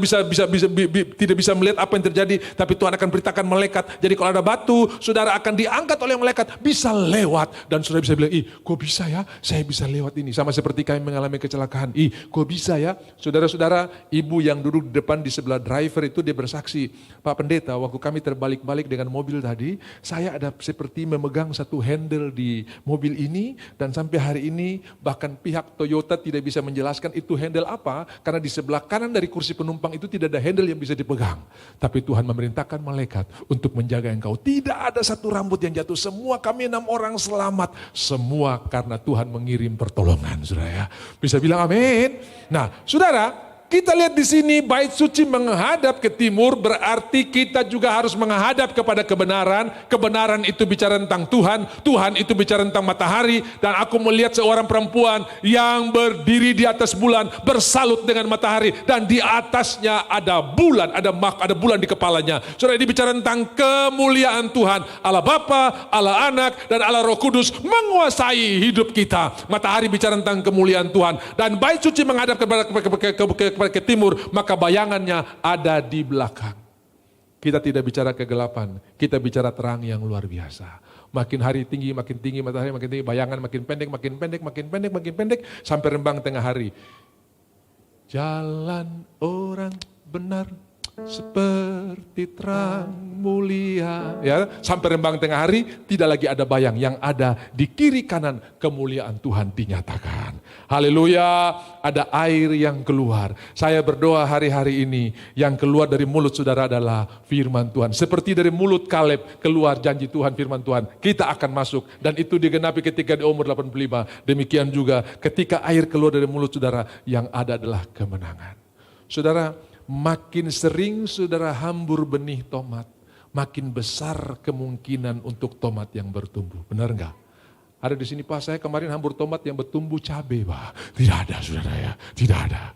tidak bisa melihat apa yang terjadi, tapi Tuhan akan perintahkan malaikat. Jadi kalau ada batu, saudara akan diangkat oleh malaikat, bisa lewat, dan saudara bisa bilang, kok bisa ya, saya bisa lewat ini. Sama seperti kami mengalami kecelakaan. Kok bisa ya? Saudara-saudara, ibu yang duduk di depan di sebelah driver itu dia bersaksi, Pak Pendeta, waktu kami terbalik-balik dengan mobil tadi, saya ada seperti memegang satu handle di mobil ini, dan sampai hari ini bahkan pihak Toyota tidak bisa menjelaskan itu handle apa, karena di sebelah kanan dari kursi penumpang itu tidak ada handle yang bisa dipegang. Tapi Tuhan memerintahkan malaikat untuk menjaga engkau. Tidak ada satu rambut yang jatuh, semua kami 6 orang selamat. Semua karena Tuhan mengirim pertolongan, saudara ya. Bisa bilang amin. Nah, saudara, kita lihat di sini bait suci menghadap ke timur, berarti kita juga harus menghadap kepada kebenaran. Kebenaran itu bicara tentang Tuhan, Tuhan itu bicara tentang matahari. Dan aku melihat seorang perempuan yang berdiri di atas bulan, bersalut dengan matahari, dan di atasnya ada bulan, ada bulan di kepalanya. Saudara, ini bicara tentang kemuliaan Tuhan. Allah Bapa, Allah Anak, dan Allah Roh Kudus menguasai hidup kita. Matahari bicara tentang kemuliaan Tuhan, dan bait suci menghadap ke timur, maka bayangannya ada di belakang. Kita tidak bicara kegelapan, kita bicara terang yang luar biasa. Makin hari tinggi, matahari makin tinggi, bayangan makin pendek, sampai rembang tengah hari. Jalan orang benar seperti terang mulia, ya, sampai rembang tengah hari tidak lagi ada bayang, yang ada di kiri kanan kemuliaan Tuhan dinyatakan. Haleluya, ada air yang keluar. Saya berdoa hari-hari ini yang keluar dari mulut saudara adalah firman Tuhan. Seperti dari mulut Kaleb keluar janji Tuhan, firman Tuhan, kita akan masuk, dan itu digenapi ketika di umur 85. Demikian juga ketika air keluar dari mulut saudara, yang ada adalah kemenangan. Saudara, makin sering saudara hambur benih tomat, makin besar kemungkinan untuk tomat yang bertumbuh. Benar enggak? Ada di sini, Pak, saya kemarin hambur tomat yang bertumbuh cabai, Pak. Tidak ada, saudara ya, tidak ada.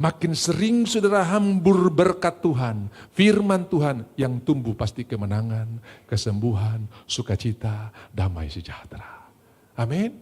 Makin sering saudara hambur berkat Tuhan, firman Tuhan, yang tumbuh pasti kemenangan, kesembuhan, sukacita, damai sejahtera. Amin.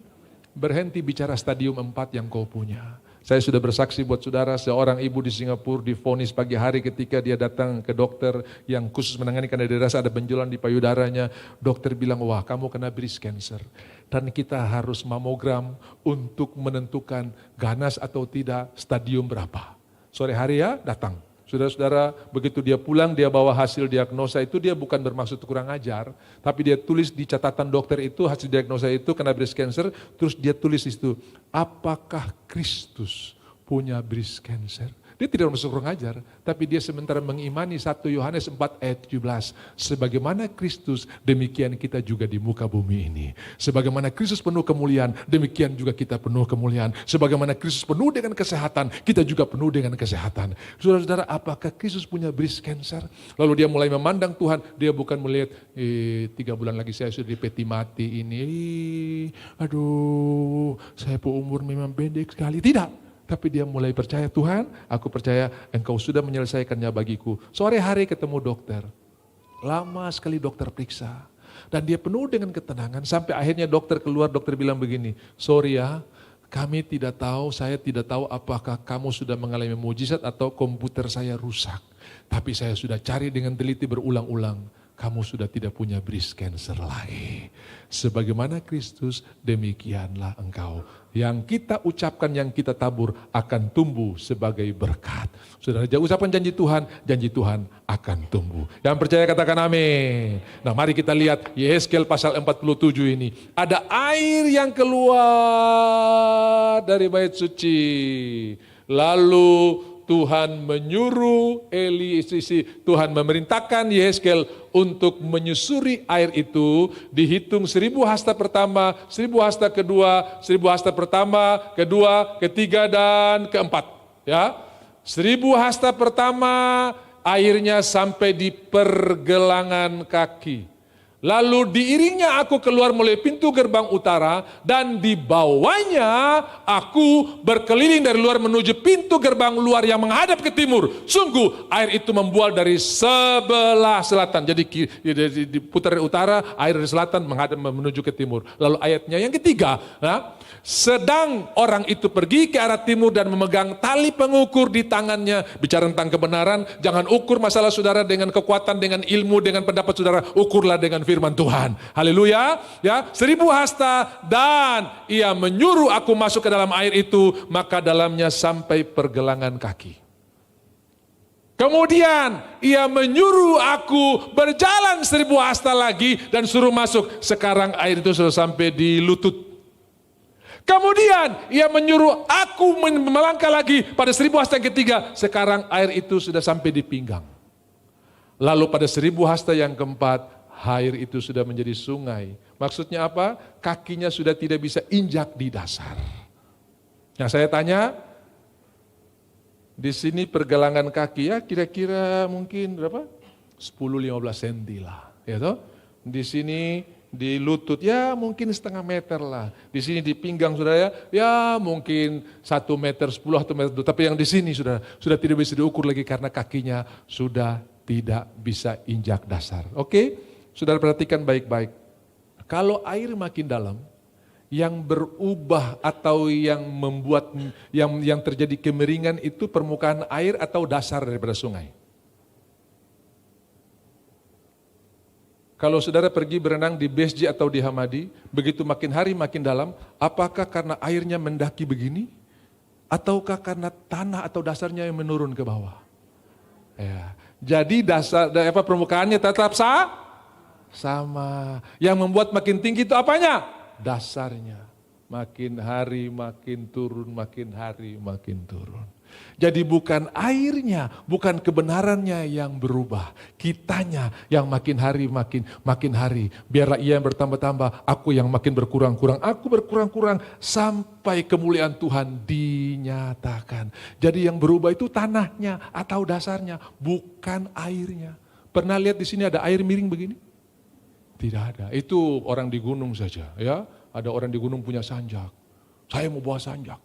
Berhenti bicara stadium 4 yang kau punya. Saya sudah bersaksi buat saudara, seorang ibu di Singapura divonis pagi hari ketika dia datang ke dokter yang khusus menangani karena dia rasa ada benjolan di payudaranya. Dokter bilang, wah kamu kena breast cancer. Dan kita harus mamogram untuk menentukan ganas atau tidak, stadium berapa. Sore hari ya datang. Saudara-saudara, begitu dia pulang, dia bawa hasil diagnosa itu, dia bukan bermaksud kurang ajar, tapi dia tulis di catatan dokter itu, hasil diagnosa itu kena breast cancer, terus dia tulis itu, apakah Kristus punya breast cancer? Dia tidak bermaksud kurang ajar, tapi dia sementara mengimani 1 Yohanes 4 ayat 17. Sebagaimana Kristus, demikian kita juga di muka bumi ini. Sebagaimana Kristus penuh kemuliaan, demikian juga kita penuh kemuliaan. Sebagaimana Kristus penuh dengan kesehatan, kita juga penuh dengan kesehatan. Saudara-saudara, apakah Kristus punya breast cancer? Lalu dia mulai memandang Tuhan, dia bukan melihat, 3 bulan lagi saya sudah di peti mati ini. Aduh, saya umur memang pendek sekali. Tidak. Tapi dia mulai percaya, Tuhan, aku percaya engkau sudah menyelesaikannya bagiku. Sore hari ketemu dokter. Lama sekali dokter periksa. Dan dia penuh dengan ketenangan. Sampai akhirnya dokter keluar, dokter bilang begini, sorry ya, kami tidak tahu, saya tidak tahu apakah kamu sudah mengalami mujizat atau komputer saya rusak. Tapi saya sudah cari dengan teliti berulang-ulang. Kamu sudah tidak punya breast cancer lagi. Sebagaimana Kristus, demikianlah engkau. Yang kita ucapkan, yang kita tabur akan tumbuh sebagai berkat. Saudara, ucapan janji Tuhan akan tumbuh. Yang percaya katakan amin. Nah, mari kita lihat Yehezkiel pasal 47 ini. Ada air yang keluar dari bait suci. Lalu Tuhan menyuruh Tuhan memerintahkan Yehezkiel untuk menyusuri air itu, dihitung 1000 hasta pertama, 1000 hasta kedua, 1000 hasta pertama, kedua, ketiga, dan keempat. Ya, 1000 hasta pertama airnya sampai di pergelangan kaki. Lalu diiringnya aku keluar melalui pintu gerbang utara, dan dibawanya aku berkeliling dari luar menuju pintu gerbang luar yang menghadap ke timur. Sungguh air itu membual dari sebelah selatan. Jadi diputar dari utara, air dari selatan menghadap menuju ke timur. Lalu ayatnya yang ketiga, sedang orang itu pergi ke arah timur dan memegang tali pengukur di tangannya. Bicara tentang kebenaran, jangan ukur masalah saudara dengan kekuatan, dengan ilmu, dengan pendapat saudara. Ukurlah dengan firman Tuhan. Haleluya. Ya, 1000 hasta, dan ia menyuruh aku masuk ke dalam air itu, maka dalamnya sampai pergelangan kaki. Kemudian ia menyuruh aku berjalan 1000 hasta lagi dan suruh masuk. Sekarang air itu sudah sampai di lutut. Kemudian ia menyuruh aku melangkah lagi pada 1000 hasta yang ketiga. Sekarang air itu sudah sampai di pinggang. Lalu pada 1000 hasta yang keempat, air itu sudah menjadi sungai. Maksudnya apa? Kakinya sudah tidak bisa injak di dasar. Nah, saya tanya, di sini pergelangan kaki ya kira-kira mungkin berapa? 10-15 cm lah, ya toh? Di sini di lutut ya mungkin setengah meter lah. Di sini di pinggang saudara ya mungkin 1 meter 10 atau meter 2. Tapi yang di sini sudah tidak bisa diukur lagi karena kakinya sudah tidak bisa injak dasar. Oke, saudara perhatikan baik-baik. Kalau air makin dalam, yang berubah atau yang membuat yang terjadi kemeringan itu permukaan air atau dasar daripada sungai. Kalau saudara pergi berenang di Besji atau di Hamadi, begitu makin hari makin dalam, apakah karena airnya mendaki begini? Ataukah karena tanah atau dasarnya yang menurun ke bawah? Ya. Jadi permukaannya tetap sama. Yang membuat makin tinggi itu apanya? Dasarnya. Makin hari makin turun, makin hari makin turun. Jadi bukan airnya, bukan kebenarannya yang berubah. Kitanya yang makin hari makin hari. Biarlah ia yang bertambah-tambah, aku yang makin berkurang-kurang. Aku berkurang-kurang sampai kemuliaan Tuhan dinyatakan. Jadi yang berubah itu tanahnya atau dasarnya, bukan airnya. Pernah lihat di sini ada air miring begini? Tidak ada. Itu orang di gunung saja, ya. Ada orang di gunung punya sanjak. Saya mau bawa sanjak.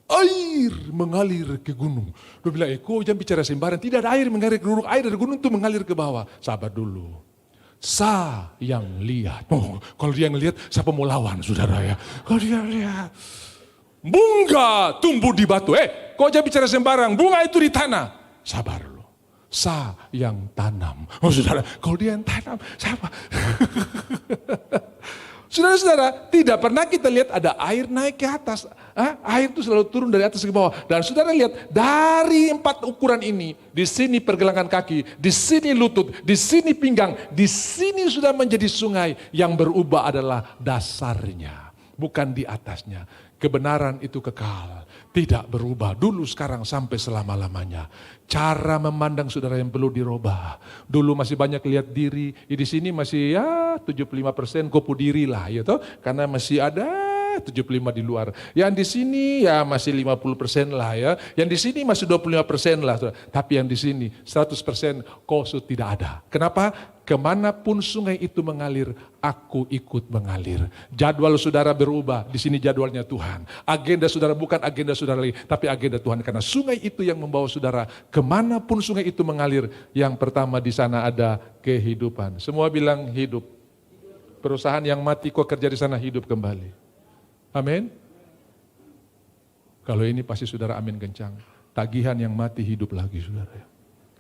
Air mengalir ke gunung. Dia bilang, kok jangan bicara sembarang. Tidak ada air mengalir ke gunung. Air dari gunung itu mengalir ke bawah. Sabar dulu. Yang lihat. Oh, kalau dia yang lihat, siapa mau lawan, saudara ya? Kalau dia lihat. Bunga tumbuh di batu. Kok jangan bicara sembarang. Bunga itu di tanah. Sabar dulu. Yang tanam. Oh saudara, kalau dia yang tanam, siapa? Saudara-saudara, tidak pernah kita lihat ada air naik ke atas. Air itu selalu turun dari atas ke bawah. Dan saudara lihat, dari 4 ukuran ini, di sini pergelangan kaki, di sini lutut, di sini pinggang, di sini sudah menjadi sungai. Yang berubah adalah dasarnya, bukan di atasnya. Kebenaran itu kekal, tidak berubah. Dulu, sekarang, sampai selama-lamanya. Cara memandang saudara yang perlu dirubah. Dulu masih banyak lihat diri, di sini masih 75% kopu diri lah, ya toh, karena masih ada 75 di luar. Yang di sini ya masih 50% lah ya. Yang di sini masih 25% lah. Tapi yang di sini 100% kosu tidak ada. Kenapa? Kemanapun sungai itu mengalir, aku ikut mengalir. Jadwal saudara berubah, di sini jadwalnya Tuhan. Agenda saudara bukan agenda saudara lagi, tapi agenda Tuhan. Karena sungai itu yang membawa saudara, kemanapun sungai itu mengalir, yang pertama di sana ada kehidupan. Semua bilang hidup. Perusahaan yang mati kok kerja di sana hidup kembali. Amin. Kalau ini pasti saudara amin kencang. Tagihan yang mati hidup lagi saudara.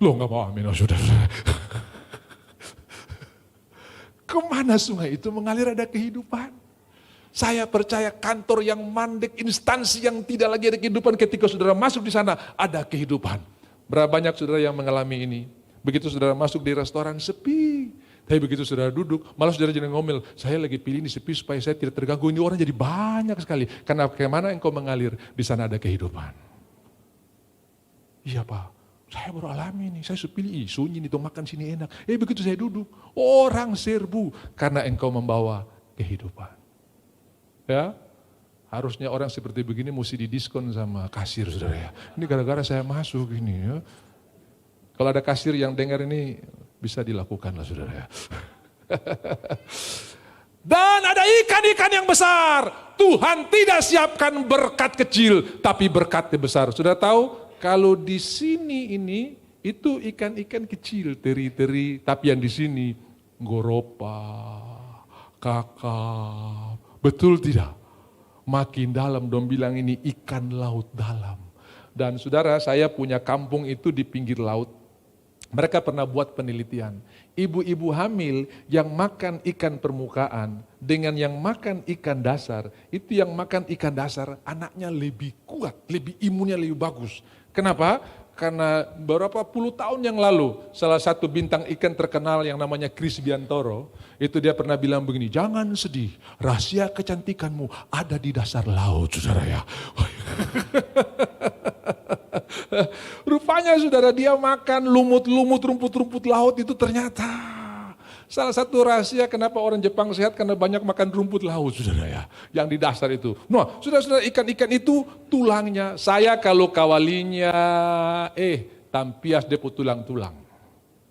Loh gak mau amin saudara. Kemana sungai itu mengalir ada kehidupan. Saya percaya kantor yang mandek, instansi yang tidak lagi ada kehidupan, ketika saudara masuk di sana ada kehidupan. Berapa banyak saudara yang mengalami ini. Begitu saudara masuk di restoran sepi. Tapi begitu saudara duduk, malah saudara jadi ngomel, saya lagi pilih ini sepi supaya saya tidak terganggu. Ini orang jadi banyak sekali. Karena kemana engkau mengalir, di sana ada kehidupan. Iya Pak, saya baru alami ini, saya pilih sunyi nih, makan sini enak. Begitu saya duduk, orang serbu. Karena engkau membawa kehidupan. Ya, harusnya orang seperti begini mesti didiskon sama kasir saudara ya. Ini gara-gara saya masuk ini ya. Kalau ada kasir yang dengar ini, bisa dilakukan lah saudara ya. Dan ada ikan-ikan yang besar. Tuhan tidak siapkan berkat kecil, tapi berkat yang besar. Sudah tahu, kalau di sini ini, itu ikan-ikan kecil, teri-teri. Tapi yang di sini, goropa, kakap. Betul tidak? Makin dalam, dong bilang ini ikan laut dalam. Dan saudara, saya punya kampung itu di pinggir laut. Mereka pernah buat penelitian. Ibu-ibu hamil yang makan ikan permukaan dengan yang makan ikan dasar, itu yang makan ikan dasar anaknya lebih kuat, lebih imunnya lebih bagus. Kenapa? Karena beberapa puluh tahun yang lalu, salah satu bintang ikan terkenal yang namanya Chris Biantoro, itu dia pernah bilang begini, jangan sedih, rahasia kecantikanmu ada di dasar laut, saudara ya. Rupanya saudara, dia makan lumut-lumut, rumput-rumput laut itu ternyata salah satu rahasia kenapa orang Jepang sehat, karena banyak makan rumput laut, saudara ya, yang di dasar itu. Nah, saudara-saudara, ikan-ikan itu tulangnya, saya kalau kawalinya, tampias depo tulang-tulang.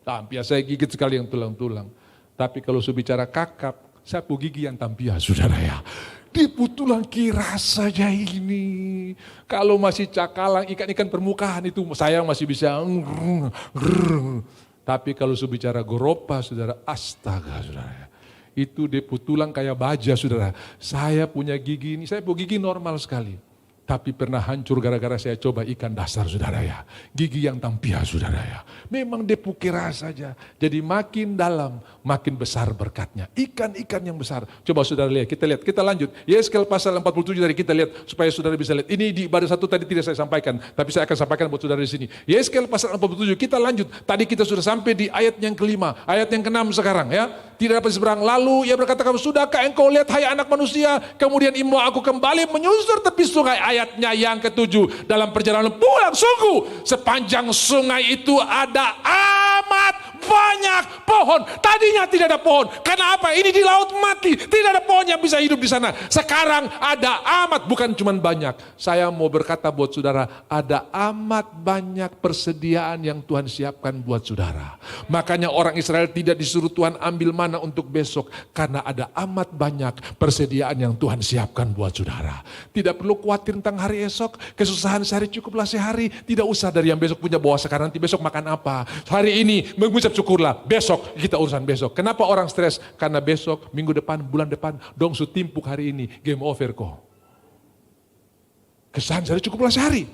Tampias saya gigit sekali yang tulang-tulang. Tapi kalau saya bicara kakap, saya pu gigi yang tampias, saudara ya. Diputulan kira saja ini. Kalau masih cakalang, ikan-ikan permukaan itu saya masih bisa. Tapi kalau saya bicara goropa, saudara, astaga, saudara. Itu diputulan kayak baja, saudara. Saya punya gigi ini, saya punya gigi normal sekali. Tapi pernah hancur gara-gara saya coba ikan dasar, saudara ya. Gigi yang tampias, saudara ya. Memang depukira saja. Jadi makin dalam, makin besar berkatnya. Ikan-ikan yang besar. Coba saudara lihat, kita lanjut. Yeskel pasal 47 dari kita lihat, supaya saudara bisa lihat. Ini di ibadah satu tadi tidak saya sampaikan, tapi saya akan sampaikan buat saudara di sini. Yeskel pasal 47, kita lanjut. Tadi kita sudah sampai di ayat yang kelima, ayat yang keenam sekarang ya. Tidak dapat seberang. Lalu ia berkata, sudahkah engkau lihat hai anak manusia? Kemudian imbu aku kembali menyusur tepi sungai. Ayatnya yang ketujuh, dalam perjalanan pulang, sungguh sepanjang sungai itu ada amat banyak pohon. Tadinya tidak ada pohon. Karena apa? Ini di laut mati. Tidak ada pohon yang bisa hidup di sana. Sekarang ada amat, bukan cuma banyak. Saya mau berkata buat saudara, ada amat banyak persediaan yang Tuhan siapkan buat saudara. Makanya orang Israel tidak disuruh Tuhan ambil mana untuk besok. Karena ada amat banyak persediaan yang Tuhan siapkan buat saudara. Tidak perlu khawatir tentang hari esok. Kesusahan sehari cukuplah sehari. Tidak usah dari yang besok punya bawa sekarang, nanti besok makan apa. Hari ini mengucap syukurlah, besok kita urusan besok. Kenapa orang stres? Karena besok, minggu depan, bulan depan, dong su timpuk hari ini, game over kok. Kesusahan sehari cukuplah sehari.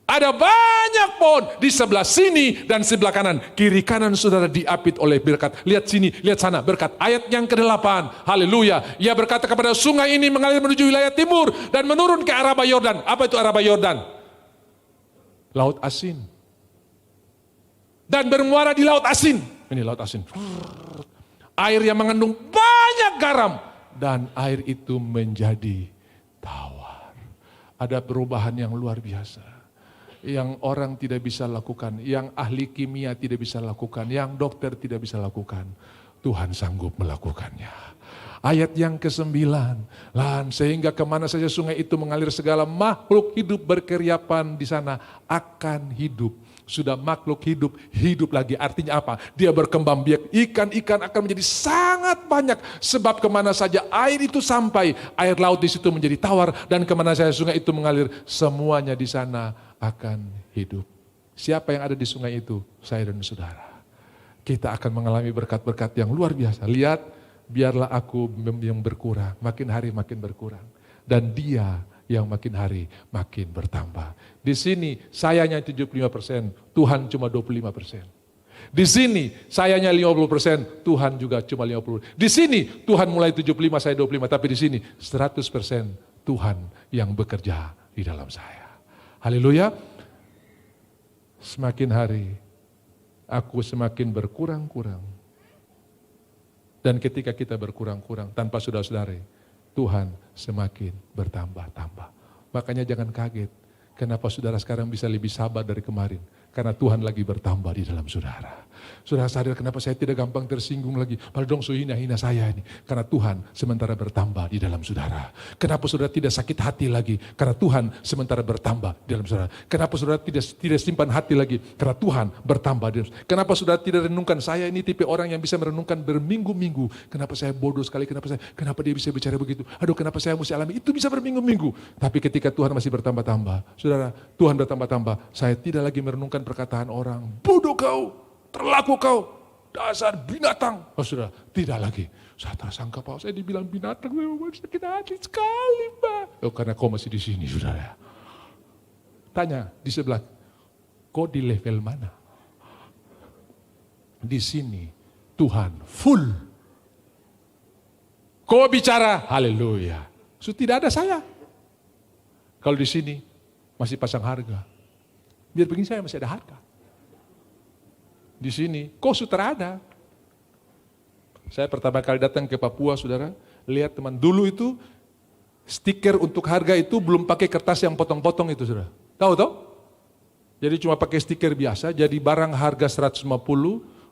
Ada banyak pohon di sebelah sini dan sebelah kanan. Kiri kanan saudara diapit oleh berkat. Lihat sini, lihat sana, berkat. Ayat yang ke-8, haleluya. Ia berkata kepada sungai ini mengalir menuju wilayah timur dan menurun ke Araba Yordan. Apa itu Araba Yordan? Laut asin. Dan bermuara di laut asin. Ini laut asin. Air yang mengandung banyak garam. Dan air itu menjadi tawar. Ada perubahan yang luar biasa. Yang orang tidak bisa lakukan. Yang ahli kimia tidak bisa lakukan. Yang dokter tidak bisa lakukan. Tuhan sanggup melakukannya. Ayat yang ke-9. Sehingga kemana saja sungai itu mengalir, segala makhluk hidup berkeriapan di sana akan hidup. Sudah makhluk hidup, hidup lagi. Artinya apa? Dia berkembang biak. Ikan-ikan akan menjadi sangat banyak. Sebab kemana saja air itu sampai, air laut di situ menjadi tawar. Dan kemana saja sungai itu mengalir, semuanya di sana akan hidup. Siapa yang ada di sungai itu? Saya dan saudara. Kita akan mengalami berkat-berkat yang luar biasa. Lihat, biarlah aku yang berkurang. Makin hari makin berkurang. Dan dia yang makin hari makin bertambah. Di sini sayanya 75%, Tuhan cuma 25%. Di sini sayanya 50%, Tuhan juga cuma 50%. Di sini Tuhan mulai 75, saya 25, tapi di sini 100% Tuhan yang bekerja di dalam saya. Haleluya. Semakin hari aku semakin berkurang-kurang. Dan ketika kita berkurang-kurang tanpa saudara-saudari, Tuhan semakin bertambah-tambah. Makanya jangan kaget. Kenapa saudara sekarang bisa lebih sabar dari kemarin? Karena Tuhan lagi bertambah di dalam saudara. Saudara sadar kenapa saya tidak gampang tersinggung lagi. Padahal dong so hina saya ini. Karena Tuhan sementara bertambah di dalam saudara. Kenapa saudara tidak sakit hati lagi? Karena Tuhan sementara bertambah di dalam saudara. Kenapa saudara tidak simpan hati lagi? Karena Tuhan bertambah di dalam saudara. Kenapa saudara tidak renungkan? Saya ini tipe orang yang bisa merenungkan berminggu-minggu. Kenapa saya bodoh sekali? Kenapa dia bisa bicara begitu? Aduh, kenapa saya mesti alami? Itu bisa berminggu-minggu. Tapi ketika Tuhan masih bertambah-tambah. Saudara, Tuhan bertambah-tambah. Saya tidak lagi merenungkan perkataan orang. Bodoh kau! Terlaku kau, dasar binatang. Oh sudah, tidak lagi. Saya tersangka Pak, saya dibilang binatang, saya sakit hati sekali Pak. Oh karena kau masih di sini saudara. Tanya di sebelah, kau di level mana? Di sini Tuhan full. Kau bicara, haleluya. So, tidak ada saya. Kalau di sini masih pasang harga. Biar begini saya masih ada harga. Di sini, kok sudah ada. Saya pertama kali datang ke Papua, saudara, lihat teman, dulu itu stiker untuk harga itu belum pakai kertas yang potong-potong itu, saudara. Tahu toh? Jadi cuma pakai stiker biasa, jadi barang harga 150,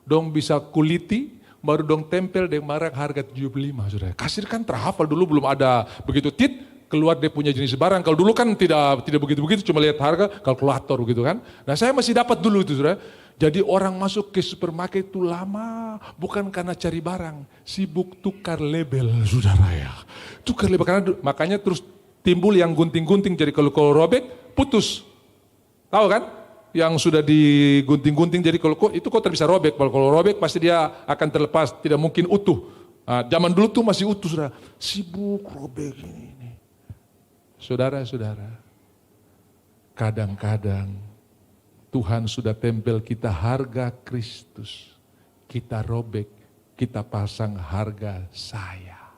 dong bisa kuliti, baru dong tempel dengan barang harga 75, saudara. Kasir kan terhafal, dulu belum ada begitu keluar dia punya jenis barang. Kalau dulu kan tidak begitu-begitu, cuma lihat harga, kalkulator gitu kan. Nah saya masih dapat dulu itu, saudara. Jadi orang masuk ke supermarket itu lama, bukan karena cari barang, sibuk tukar label, saudara ya. Tukar label, makanya terus timbul yang gunting-gunting, jadi kalau robek, putus. Tahu kan? Yang sudah digunting-gunting, jadi kalau itu kok bisa robek, kalau robek pasti dia akan terlepas, tidak mungkin utuh. Nah, zaman dulu tuh masih utuh, saudara. Sibuk robek ini. Saudara-saudara, kadang-kadang Tuhan sudah tempel kita harga Kristus. Kita robek, kita pasang harga saya.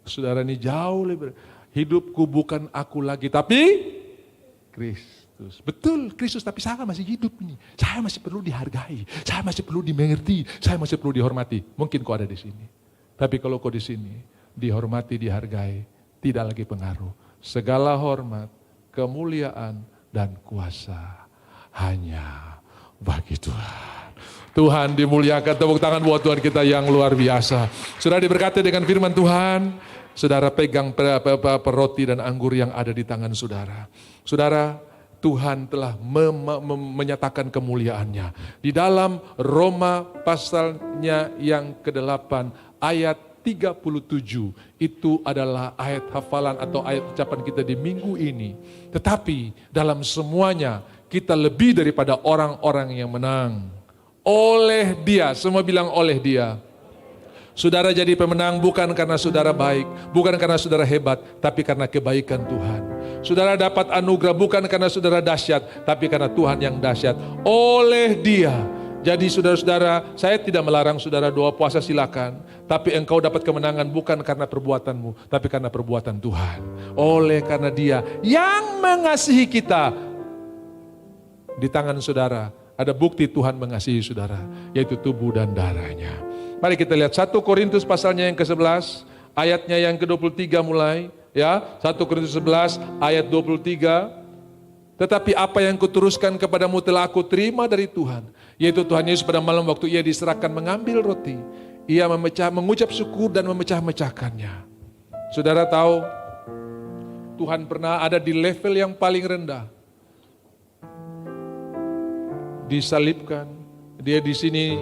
Saudara ini jauh lebih. Hidupku bukan aku lagi, tapi Kristus. Betul, Kristus, tapi saya masih hidup ini. Saya masih perlu dihargai. Saya masih perlu dimengerti. Saya masih perlu dihormati. Mungkin kau ada di sini. Tapi kalau kau di sini, dihormati, dihargai, tidak lagi pengaruh. Segala hormat, kemuliaan, dan kuasa hanya bagi Tuhan. Tuhan dimuliakan, tepuk tangan buat Tuhan kita yang luar biasa. Sudah diberkati dengan firman Tuhan, saudara pegang roti dan anggur yang ada di tangan saudara. Saudara, Tuhan telah menyatakan kemuliaannya. Di dalam Roma pasalnya yang ke-8 ayat 37, itu adalah ayat hafalan atau ayat ucapan kita di minggu ini. Tetapi dalam semuanya kita lebih daripada orang-orang yang menang. Oleh Dia, semua bilang oleh Dia. Saudara jadi pemenang bukan karena saudara baik, bukan karena saudara hebat, tapi karena kebaikan Tuhan. Saudara dapat anugerah bukan karena saudara dahsyat, tapi karena Tuhan yang dahsyat. Oleh Dia. Jadi saudara-saudara, saya tidak melarang saudara doa puasa silakan. Tapi engkau dapat kemenangan bukan karena perbuatanmu, tapi karena perbuatan Tuhan. Oleh karena Dia yang mengasihi kita. Di tangan saudara ada bukti Tuhan mengasihi saudara, yaitu tubuh dan darahnya. Mari kita lihat 1 Korintus pasalnya yang ke-11, ayatnya yang ke-23 mulai. Ya, 1 Korintus 11 ayat 23. Tetapi apa yang kuteruskan kepadamu telah aku terima dari Tuhan. Yaitu Tuhan Yesus pada malam waktu ia diserahkan mengambil roti. Ia mengucap syukur dan memecah-mecahkannya. Saudara tahu, Tuhan pernah ada di level yang paling rendah. Disalibkan. Dia di sini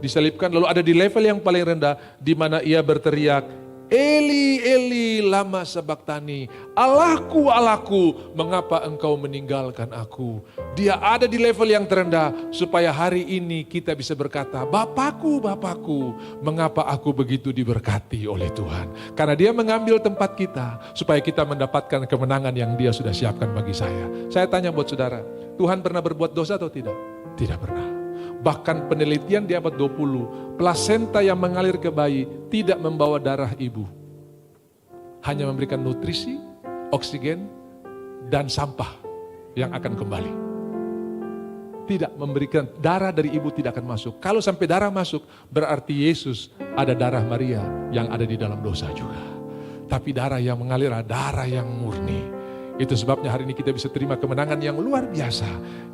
disalibkan, lalu ada di level yang paling rendah, di mana ia berteriak, Eli, Eli, lama sabaktani. Allahku, Allahku, mengapa engkau meninggalkan aku? Dia ada di level yang terendah, supaya hari ini kita bisa berkata, Bapakku, Bapakku, mengapa aku begitu diberkati oleh Tuhan? Karena Dia mengambil tempat kita, supaya kita mendapatkan kemenangan yang Dia sudah siapkan bagi saya. Saya tanya buat saudara, Tuhan pernah berbuat dosa atau tidak? Tidak pernah. Bahkan penelitian di abad 20, plasenta yang mengalir ke bayi tidak membawa darah ibu. Hanya memberikan nutrisi, oksigen, dan sampah yang akan kembali. Tidak memberikan, darah dari ibu tidak akan masuk. Kalau sampai darah masuk, berarti Yesus ada darah Maria yang ada di dalam dosa juga. Tapi darah yang mengalir adalah darah yang murni. Itu sebabnya hari ini kita bisa terima kemenangan yang luar biasa.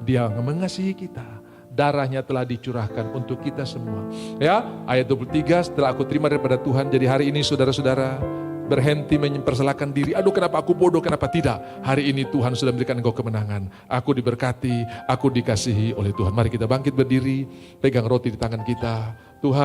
Dia mengasihi kita. Darahnya telah dicurahkan untuk kita semua. Ya, ayat 23, setelah aku terima daripada Tuhan. Jadi hari ini saudara-saudara berhenti mempersalahkan diri. Aduh, kenapa aku bodoh, kenapa tidak? Hari ini Tuhan sudah memberikan engkau kemenangan. Aku diberkati, aku dikasihi oleh Tuhan. Mari kita bangkit berdiri, pegang roti di tangan kita. Tuhan.